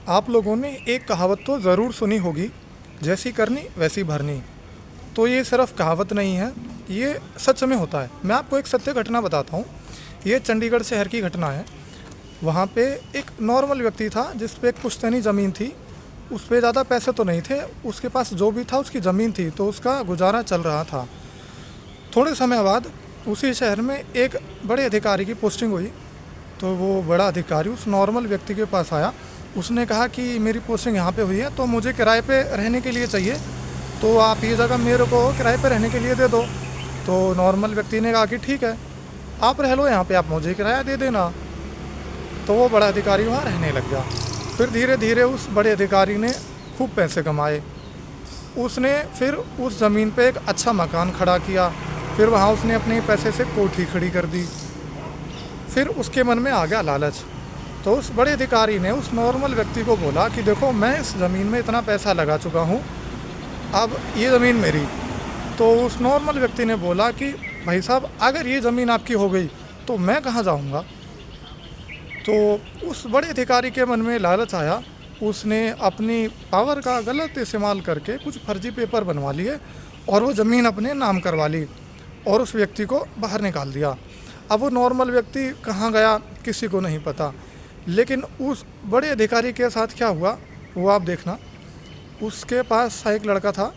आप लोगों ने एक कहावत तो ज़रूर सुनी होगी, जैसी करनी वैसी भरनी। तो ये सिर्फ कहावत नहीं है, ये सच में होता है। मैं आपको एक सत्य घटना बताता हूँ। ये चंडीगढ़ शहर की घटना है। वहाँ पे एक नॉर्मल व्यक्ति था जिस पे एक पुश्तैनी ज़मीन थी। उस पे ज़्यादा पैसे तो नहीं थे, उसके पास जो भी था उसकी ज़मीन थी, तो उसका गुजारा चल रहा था। थोड़े समय बाद उसी शहर में एक बड़े अधिकारी की पोस्टिंग हुई। तो वो बड़ा अधिकारी उस नॉर्मल व्यक्ति के पास आया। उसने कहा कि मेरी पोस्टिंग यहाँ पे हुई है, तो मुझे किराए पे रहने के लिए चाहिए, तो आप ये जगह मेरे को किराए पे रहने के लिए दे दो। तो नॉर्मल व्यक्ति ने कहा कि ठीक है, आप रह लो यहाँ पे, आप मुझे किराया दे देना। तो वो बड़ा अधिकारी वहाँ रहने लग गया। फिर धीरे धीरे उस बड़े अधिकारी ने खूब पैसे कमाए। उसने फिर उस ज़मीन पे एक अच्छा मकान खड़ा किया। फिर वहाँ उसने अपने पैसे से कोठी खड़ी कर दी। फिर उसके मन में आ गया लालच। तो उस बड़े अधिकारी ने उस नॉर्मल व्यक्ति को बोला कि देखो, मैं इस ज़मीन में इतना पैसा लगा चुका हूँ, अब ये ज़मीन मेरी। तो उस नॉर्मल व्यक्ति ने बोला कि भाई साहब, अगर ये ज़मीन आपकी हो गई तो मैं कहाँ जाऊँगा। तो उस बड़े अधिकारी के मन में लालच आया। उसने अपनी पावर का गलत इस्तेमाल करके कुछ फर्जी पेपर बनवा लिए और वो ज़मीन अपने नाम करवा ली और उस व्यक्ति को बाहर निकाल दिया। अब वो नॉर्मल व्यक्ति कहाँ गया किसी को नहीं पता, लेकिन उस बड़े अधिकारी के साथ क्या हुआ वो आप देखना। उसके पास एक लड़का था,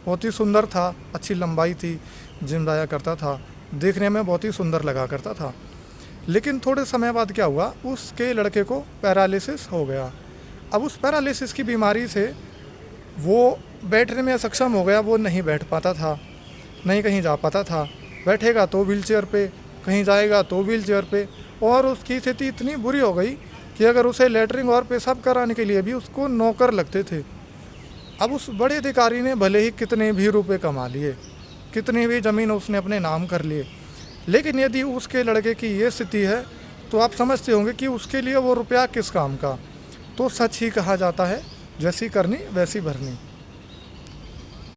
बहुत ही सुंदर था, अच्छी लंबाई थी, जिम जाया करता था, देखने में बहुत ही सुंदर लगा करता था। लेकिन थोड़े समय बाद क्या हुआ, उसके लड़के को पैरालिसिस हो गया। अब उस पैरालिसिस की बीमारी से वो बैठने में सक्षम हो गया। वो नहीं बैठ पाता था, नहीं कहीं जा पाता था। बैठेगा तो व्हीलचेयर पे, कहीं जाएगा तो व्हीलचेयर पे। और उसकी स्थिति इतनी बुरी हो गई कि अगर उसे लेटरिंग और पेशाब कराने के लिए भी उसको नौकर लगते थे। अब उस बड़े अधिकारी ने भले ही कितने भी रुपए कमा लिए, कितनी भी ज़मीन उसने अपने नाम कर लिए, लेकिन यदि उसके लड़के की ये स्थिति है तो आप समझते होंगे कि उसके लिए वो रुपया किस काम का। तो सच ही कहा जाता है, जैसी करनी वैसी भरनी।